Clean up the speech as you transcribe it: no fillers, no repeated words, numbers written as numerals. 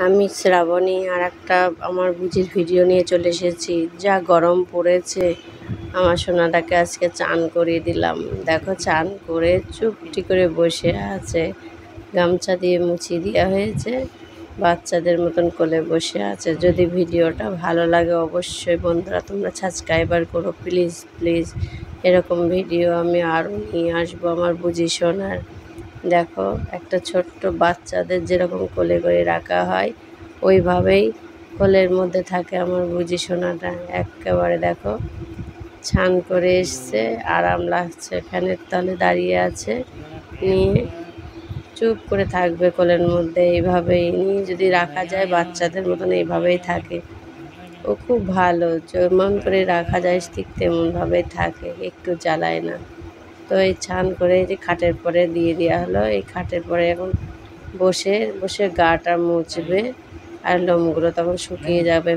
আমি শ্রাবণী আর একটা আমার বুঝির ভিডিও নিয়ে চলে এসেছি। যা গরম পড়েছে, আমার সোনাটাকে আজকে চান করিয়ে দিলাম। দেখো চান করে চুপটি করে বসে আছে, গামছা দিয়ে মুছিয়ে দেওয়া হয়েছে, বাচ্চাদের মতন কোলে বসে আছে। যদি ভিডিওটা ভালো লাগে অবশ্যই বন্ধুরা তোমরা সাবস্ক্রাইবার করো প্লিজ প্লিজ। এরকম ভিডিও আমি আরও নিয়ে আসবো আমার বুঝি সোনার। দেখো একটা ছোট্ট বাচ্চাদের যেরকম কোলে করে রাখা হয় ওইভাবেই কোলের মধ্যে থাকে আমার বুঝি সোনাটা। একেবারে দেখো ছান করে এসছে, আরাম লাগছে, ফ্যানের তলে দাঁড়িয়ে আছে, নিয়ে চুপ করে থাকবে কোলের মধ্যে। এইভাবেই নিয়ে যদি রাখা যায় বাচ্চাদের মতন এইভাবেই থাকে। ও খুব ভালো, যেমন করে রাখা যায় ঠিক তেমনভাবেই থাকে, একটু জ্বালায় না। তো এই ছান করে এই যে খাটের পরে দিয়ে দেওয়া হলো, এই খাটের পরে এখন বসে বসে গাটা মুছবে আর লোমগুলো তখন শুকিয়ে যাবে।